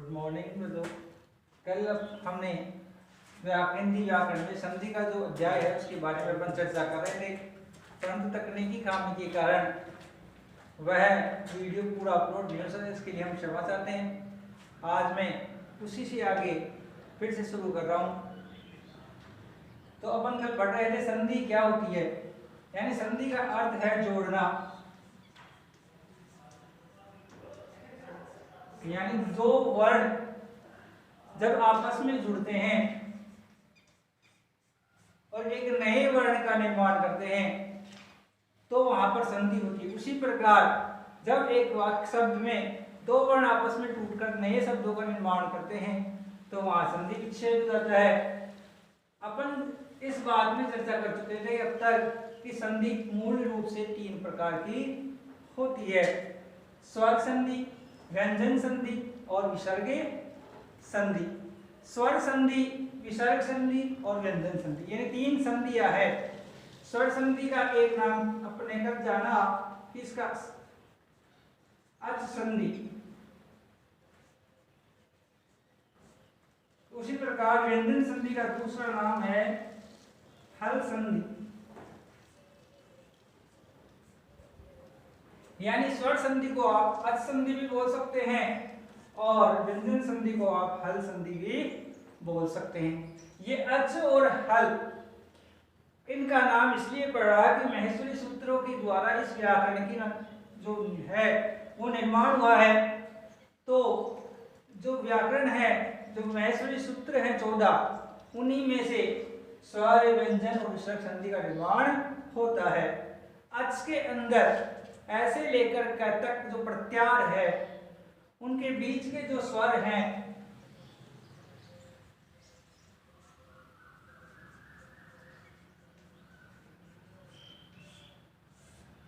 Good morning बच्चों। कल हमने हिंदी व्याकरण में संधि का जो अध्याय है उसके बारे में अपन चर्चा कर रहे थे, परंतु तकनीकी खामी के कारण वह वीडियो पूरा अपलोड नहीं हो सका। इसके लिए हम क्षमा चाहते हैं। आज मैं उसी से आगे फिर से शुरू कर रहा हूँ। तो अपन कल पढ़ रहे थे संधि क्या होती है, यानी संधि का अर्थ है जोड़ना, यानी दो वर्ण जब आपस में जुड़ते हैं और एक नए वर्ण का निर्माण करते हैं तो वहां पर संधि होती है। उसी प्रकार जब एक वाक्य शब्द में दो वर्ण आपस में टूटकर नए शब्दों का निर्माण करते हैं तो वहां संधि विच्छेद हो जाता है। अपन इस बात में चर्चा कर चुके थे अब तक कि संधि मूल रूप से तीन प्रकार की होती है: स्वर संधि, व्यंजन संधि और विसर्ग संधि। स्वर संधि, विसर्ग संधि और व्यंजन संधि, यानी तीन संधियां है। स्वर संधि का एक नाम अपने कब जाना कि इसका अच संधि, उसी प्रकार व्यंजन संधि का दूसरा नाम है हल संधि। यानी स्वर संधि को आप अच संधि भी बोल सकते हैं और व्यंजन संधि को आप हल संधि भी बोल सकते हैं। ये अच और हल, इनका नाम इसलिए पड़ा कि महेश्वरी सूत्रों के द्वारा इस व्याकरण की जो है वो निर्माण हुआ है। तो जो व्याकरण है, जो महेश्वरी सूत्र है 14, उन्हीं में से स्वर, व्यंजन और विसर्ग संधि का निर्माण होता है। अच के अंदर ऐसे लेकर क तक जो प्रत्यार है उनके बीच के जो स्वर हैं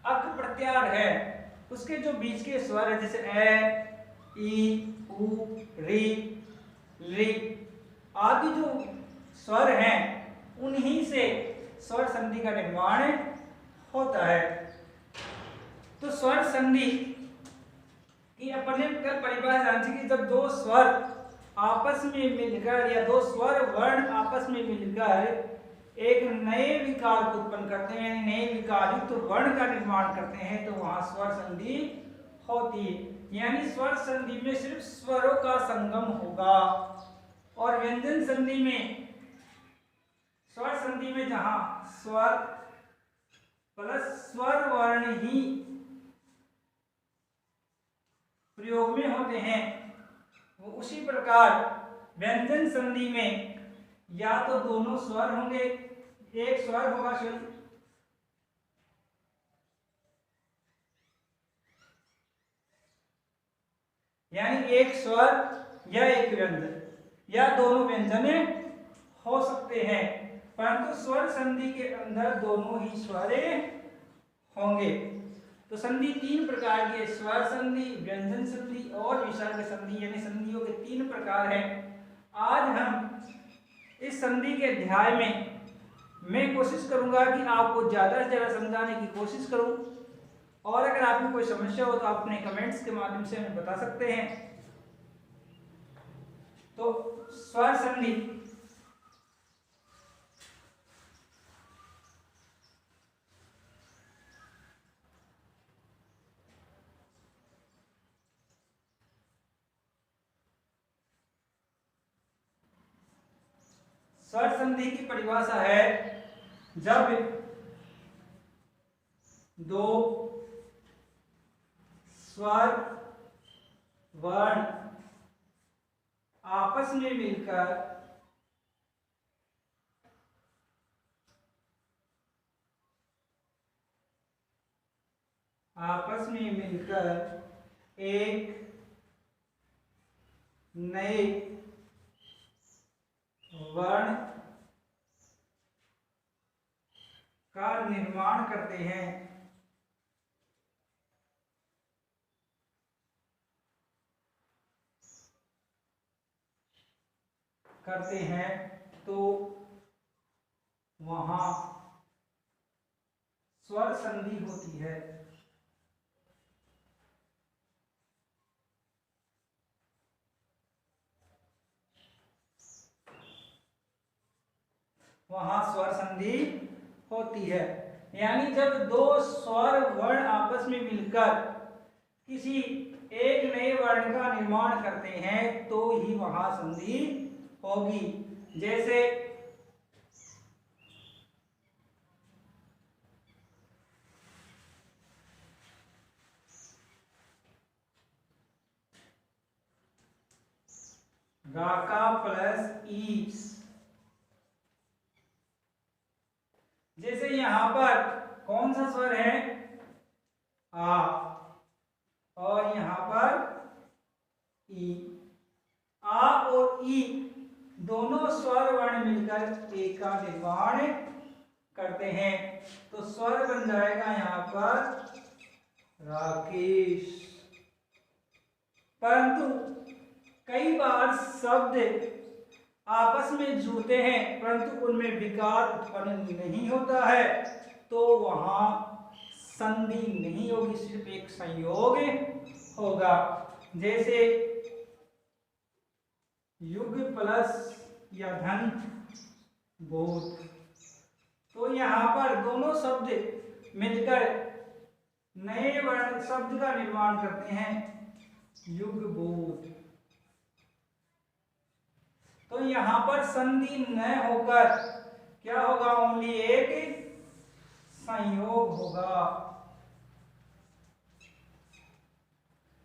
अक प्रत्यार है, उसके जो बीच के स्वर है जैसे ए, ई, उ, री, ली आदि जो स्वर हैं उन्हीं से स्वर संधि का निर्माण होता है। तो स्वर संधि कि अपने कल परिभाषा जान कि जब दो स्वर आपस में मिलकर या दो स्वर वर्ण आपस में मिलकर एक नए विकार को उत्पन्न करते हैं, यानी नए विकार युक्त वर्ण का निर्माण करते हैं तो वहां स्वर संधि होती है। यानी स्वर संधि में सिर्फ स्वरों का संगम होगा। और व्यंजन संधि में, स्वर संधि में जहां स्वर प्लस स्वर वर्ण ही प्रयोग में होते हैं, वो उसी प्रकार व्यंजन संधि में या तो दोनों स्वर होंगे, एक स्वर होगा यानी एक स्वर या एक व्यंजन या दोनों व्यंजन हो सकते हैं, परंतु स्वर संधि के अंदर दोनों ही स्वर होंगे। तो संधि तीन प्रकार की: स्वर संधि, व्यंजन संधि और विसर्ग संधि, यानी संधियों के तीन प्रकार हैं। आज हम इस संधि के अध्याय में मैं कोशिश करूंगा कि आपको ज्यादा से ज्यादा समझाने की कोशिश करूं, और अगर आपको कोई समस्या हो तो आप अपने कमेंट्स के माध्यम से हमें बता सकते हैं। तो स्वर संधि, स्वर संधि की परिभाषा है जब दो स्वर वर्ण आपस में मिलकर एक नए वर्ण का निर्माण करते हैं तो वहां स्वर संधि होती है। वहां स्वर संधि होती है। यानी जब दो स्वर वर्ण आपस में मिलकर किसी एक नए वर्ण का निर्माण करते हैं तो ही वहां संधि होगी। जैसे गा का प्लस ई। जैसे यहां पर कौन सा स्वर है, आ, और यहां पर ई। आ और ई दोनों स्वर वर्ण मिलकर ए का निर्माण करते हैं, तो स्वर बन जाएगा यहां पर राकेश। परंतु कई बार शब्द आपस में जुड़ते हैं परंतु उनमें विकार उत्पन्न नहीं होता है, तो वहां संधि नहीं होगी, सिर्फ एक संयोग होगा। जैसे युग प्लस या धन बोध, तो यहां पर दोनों शब्द मिलकर नए वर्ण शब्द का निर्माण करते हैं, युग बोध। तो यहां पर संधि न होकर क्या होगा, ओनली एक संयोग होगा।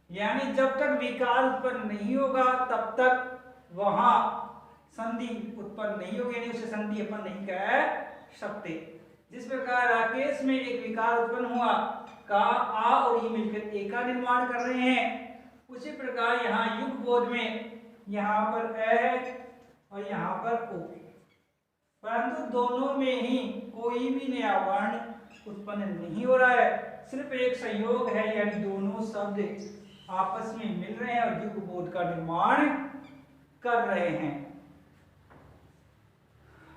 यानी जब तक विकार उत्पन्न नहीं होगा तब तक वहां संधि उत्पन्न नहीं होगी, यानी उसे संधि अपन नहीं कह सकते। जिस प्रकार राकेश में एक विकार उत्पन्न हुआ, का आ और ई मिलकर ए का निर्माण कर रहे हैं, उसी प्रकार यहाँ युग बोध में यहाँ पर ए है और यहाँ पर ओ, परंतु दोनों में ही कोई भी नया वर्ण उत्पन्न नहीं हो रहा है, सिर्फ एक संयोग है, यानी दोनों शब्द आपस में मिल रहे हैं और युग बोध का निर्माण कर रहे हैं।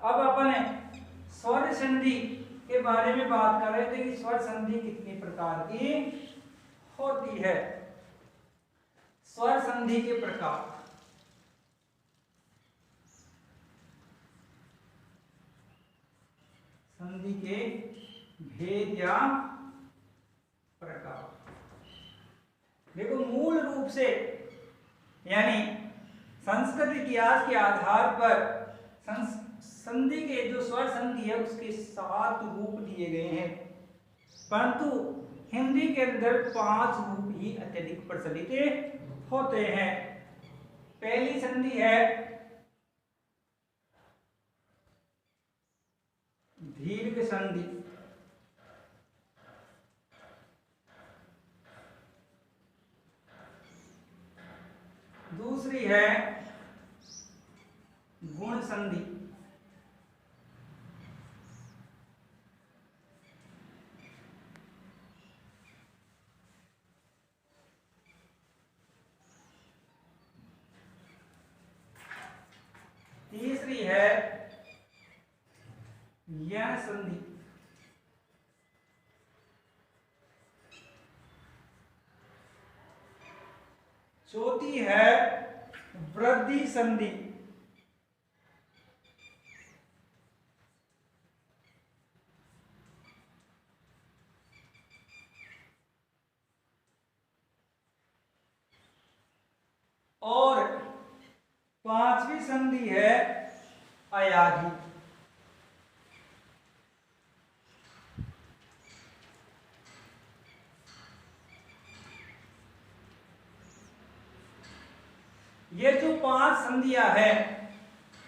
अब अपन स्वर संधि के बारे में बात कर रहे थे कि स्वर संधि कितने प्रकार की होती है। स्वर संधि के प्रकार, संधि के भेद या प्रकार। देखो मूल रूप से यानी संस्कृत इतिहास के आधार पर संधि के जो स्वर संधि है उसके 7 रूप दिए गए हैं, परंतु हिंदी के अंदर 5 रूप ही अत्यधिक प्रचलित होते हैं। पहली संधि है दीर्घ संधि, दूसरी है गुण संधि, तीसरी है यण संधि, चौथी है वृद्धि संधि, और 5वीं संधि है अयाधी। ये जो 5 संधियां हैं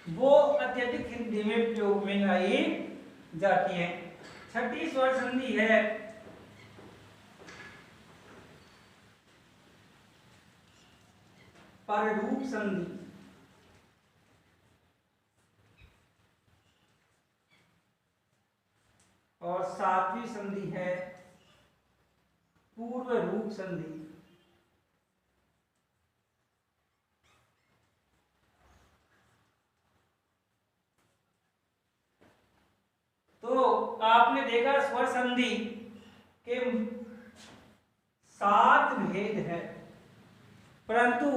वो अत्यधिक हिंदी में प्रयोग में लाई जाती हैं। छठी स्वर संधि है पररूप संधि, और 7वीं संधि है पूर्व रूप संधि। तो आपने देखा स्वर संधि के 7 भेद है, परंतु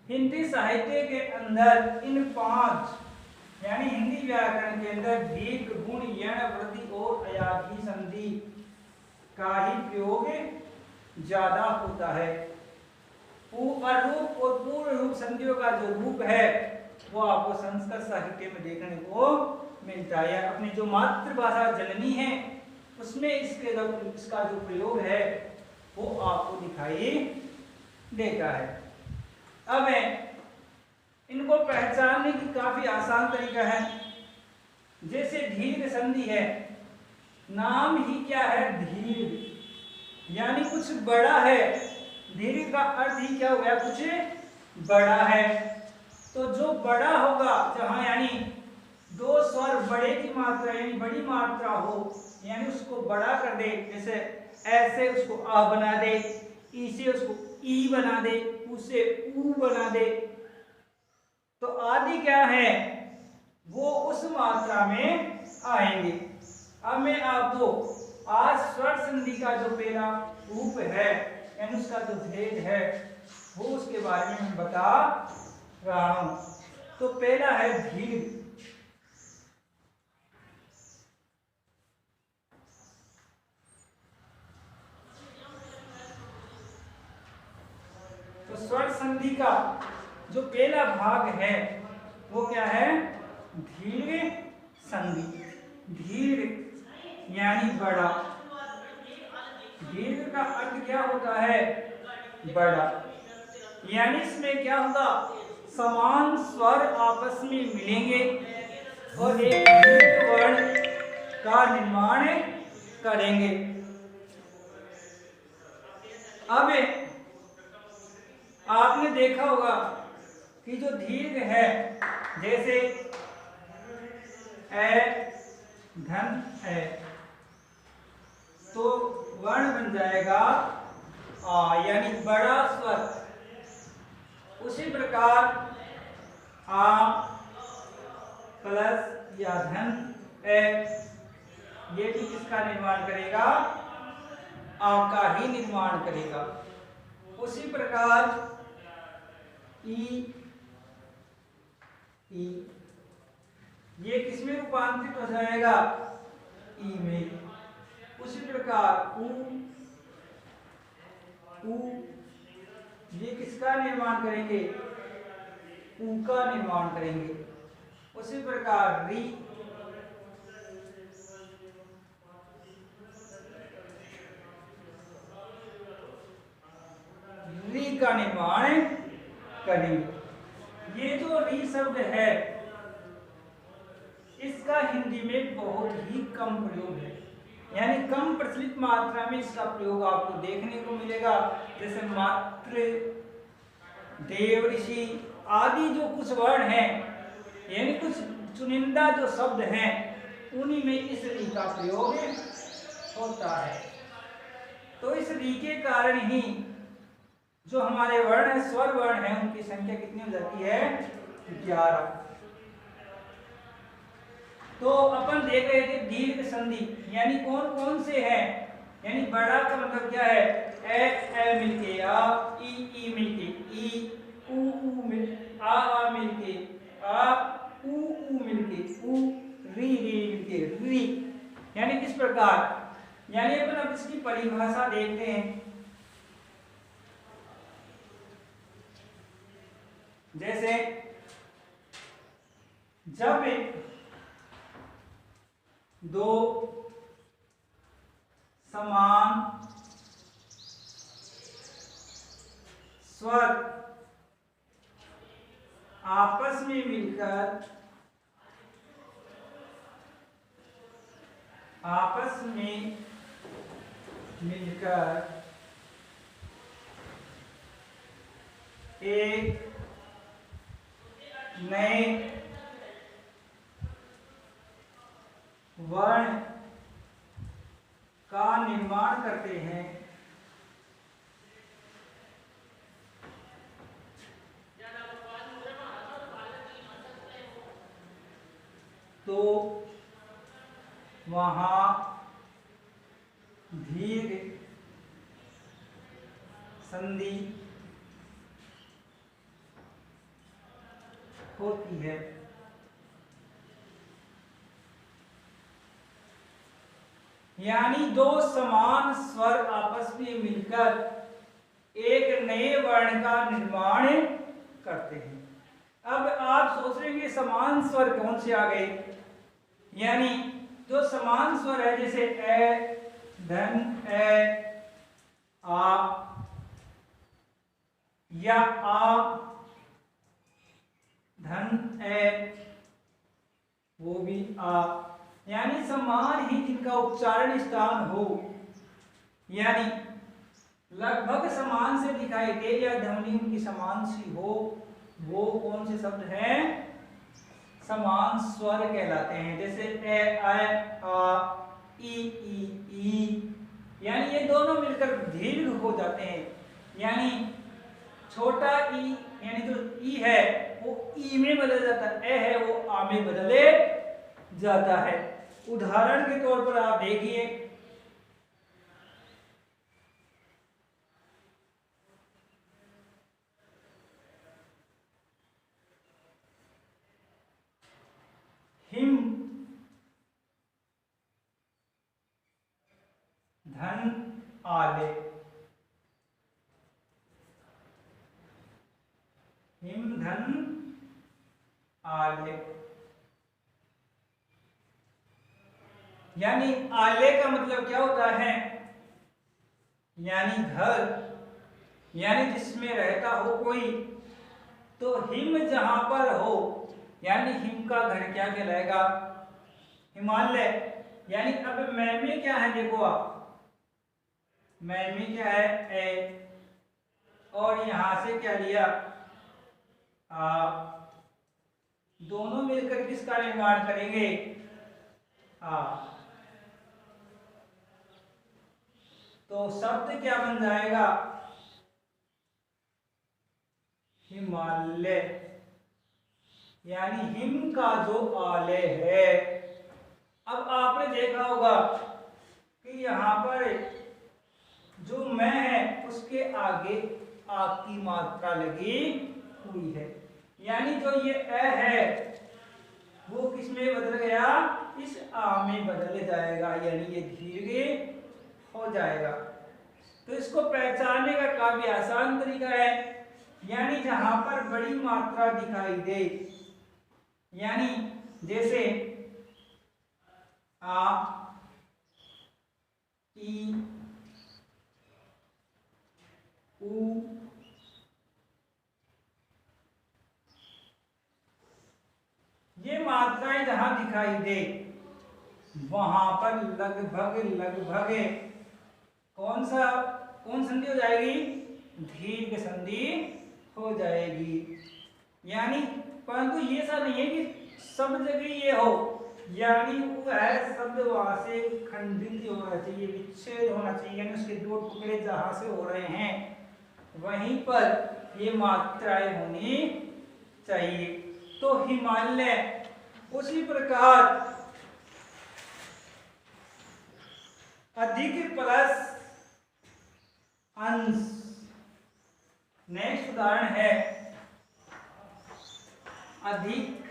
हिंदी साहित्य के अंदर इन 5 यानी हिंदी व्याकरण के अंदर दीर्घ, गुण, यण, वृद्धि और अयागी संधि का ही प्रयोग ज्यादा होता है। अरूप और पूर्ण रूप संधियों का जो रूप है वो आपको संस्कृत साहित्य में देखने को मिलता है। अपनी जो मातृभाषा जननी है उसमें इसका जो प्रयोग है वो आपको दिखाई देता है। अब इनको पहचानने की काफी आसान तरीका है। जैसे दीर्घ संधि है, नाम ही क्या है, दीर्घ, यानी कुछ बड़ा है। दीर्घ का अर्थ ही क्या हो गया, कुछ बड़ा है। तो जो बड़ा होगा, जहां यानी दो स्वर बड़े की मात्रा यानी बड़ी मात्रा हो, यानी उसको बड़ा कर दे। जैसे ऐसे उसको आ बना दे, ई से उसको ई बना दे, उ से ऊ बना दे, तो आदि क्या है, वो उस मात्रा में आएंगे। अब मैं आपको आज स्वर संधि का जो पहला रूप है यानी उसका जो भेद है वो उसके बारे में मैं बता रहा हूं। तो पहला है दीर्घ। तो स्वर संधि का जो पहला भाग है वो क्या है, दीर्घ संधि। दीर्घ यानी बड़ा। दीर्घ का अर्थ क्या होता है, बड़ा। यानी इसमें क्या होगा, समान स्वर आपस में मिलेंगे और एक दीर्घ वर्ण का निर्माण करेंगे। अब आपने देखा होगा कि जो दीर्घ है, जैसे ए धन है, तो वर्ण बन जाएगा आ, यानी बड़ा स्वर। उसी प्रकार आ प्लस या धन ए, ये भी किसका निर्माण करेगा, आ का ही निर्माण करेगा। उसी प्रकार ई, ये किसमें रूपांतरित हो जाएगा, ई में। उसी प्रकार ऊ, ये किसका निर्माण करेंगे, ऊ का निर्माण करेंगे। उसी प्रकार री, री का निर्माण करेंगे। ये जो री शब्द है इसका हिंदी में बहुत ही कम प्रयोग है, यानी कम प्रचलित मात्रा में इसका प्रयोग आपको देखने को मिलेगा। जैसे मातृ, देव, ऋषि आदि जो कुछ वर्ण हैं, यानी कुछ चुनिंदा जो शब्द हैं, उन्हीं में इस री का प्रयोग होता है। तो इस री के कारण ही जो हमारे वर्ण है, स्वर वर्ण है, उनकी संख्या कितनी हो जाती है, 11। तो अपन देख रहे थे दीर्घ संधि यानी कौन कौन से हैं, यानी बड़ा का मतलब क्या है, ए मिलके आ, ई मिलके ई, ऊ मिल, आ मिलके आ, ऊ मिलके ऊ, री मिलके री। यानी किस प्रकार, यानी अपन अब इसकी परिभाषा देखते हैं। जैसे जब दो समान स्वर आपस में मिलकर एक नए वर्ण का निर्माण करते हैं तो वहां दीर्घ संधि होती है। यानी दो समान स्वर आपस में मिलकर एक नए वर्ण का निर्माण करते हैं। अब आप सोच रहे हैं समान स्वर कौन से आ गए, यानी जो समान स्वर है जैसे ए धन ए आ या आ धन ए वो भी आ, यानी समान ही जिनका उच्चारण स्थान हो, यानी लगभग समान से दिखाई दे या ध्वनि उनकी समान सी हो, वो कौन से शब्द हैं, समान स्वर कहलाते हैं। जैसे ए आ ई, यानी ये दोनों मिलकर दीर्घ हो जाते हैं, यानी छोटा ई यानी जो ई है वो ई में बदल जाता है, ए है वो आ में बदले जाता है। उदाहरण के तौर पर आप देखिए, हिम धन आले, हिम धन आले, यानी आले का मतलब क्या होता है, यानी घर, यानी जिसमें रहता हो कोई। तो हिम जहां पर हो, यानी हिम का घर क्या कहलाएगा, हिमालय। यानी अब मैं में क्या है, देखो आप, मैं में क्या है ए, और यहां से क्या लिया आ, दोनों मिलकर किसका निर्माण करेंगे, आ। तो शब्द क्या बन जाएगा, हिमालय, यानी हिम का जो आलय है। अब आपने देखा होगा कि यहाँ पर जो मैं है उसके आगे आ की मात्रा लगी हुई है, यानी जो ये ए है वो किस में बदल गया, इस आ में बदल जाएगा, यानी ये दीर्घ हो जाएगा। तो इसको पहचानने का काफी आसान तरीका है, यानी जहां पर बड़ी मात्रा दिखाई दे, यानी जैसे आ ई उ ये मात्राएं जहां दिखाई दे वहां पर लगभग कौन संधि हो जाएगी, दीर्घ संधि हो जाएगी। यानी परंतु ये सब नहीं है कि सब जगह ये हो, यानी वो है शब्द वहां से खंडित होना चाहिए, विच्छेद होना चाहिए, यानी उसके दो टुकड़े जहां से हो रहे हैं वहीं पर ये मात्राएं होनी चाहिए। तो हिमालय, उसी प्रकार अधिक प्लस अंश, नेक्स्ट उदाहरण है अधिक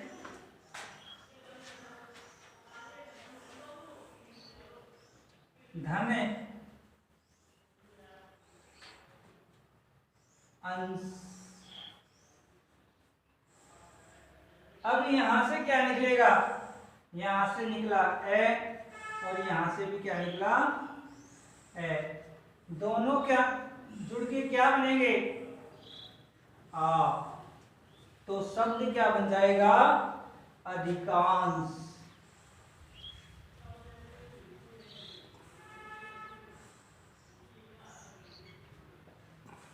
धन अंश। अब यहां से क्या निकलेगा, यहां से निकला ए और यहां से भी क्या निकला ए, दोनों क्या जुड़ के क्या बनेंगे, आ। तो शब्द क्या बन जाएगा, अधिकांश।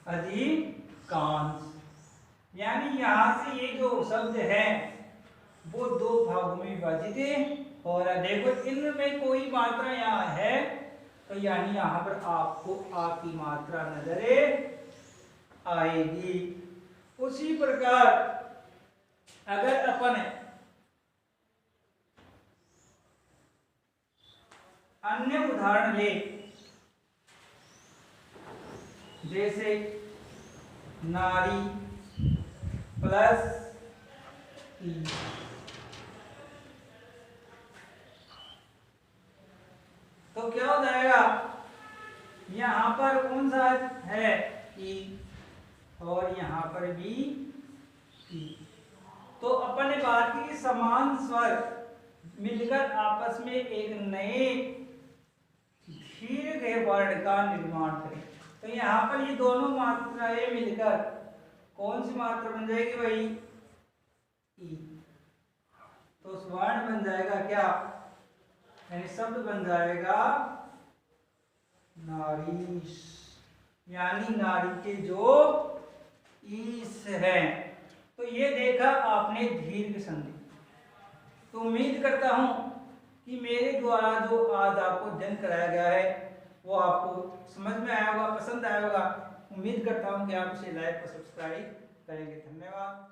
अधिकांश, यानी यहां से ये जो शब्द है वो दो भागों में विभाजित हो रहा है। देखो इनमें कोई मात्रा यहाँ है तो यानी यहाँ पर आपको आ की मात्रा नजर आएगी। उसी प्रकार अगर अपन अन्य उदाहरण ले, जैसे नारी प्लस ई, तो तो क्या हो जाएगा, यहाँ पर कौन सा है ई और यहाँ पर भी ई। तो अपन ने बात की समान स्वर मिलकर आपस में एक नए दीर्घ वर्ण का निर्माण करें। तो यहाँ पर ये दोनों मात्राएं मिलकर कौन सी मात्रा बन जाएगी भाई, ई। तो वर्ण बन जाएगा क्या, यानी शब्द बन जाएगा नारीश, यानी नारी के जो ईश है। तो ये देखा आपने दीर्घ संधि। तो उम्मीद करता हूं कि मेरे द्वारा जो आज आपको अध्ययन कराया गया है वो आपको समझ में आया होगा, पसंद आया होगा। उम्मीद करता हूं कि आप इसे लाइक और सब्सक्राइब करेंगे। धन्यवाद।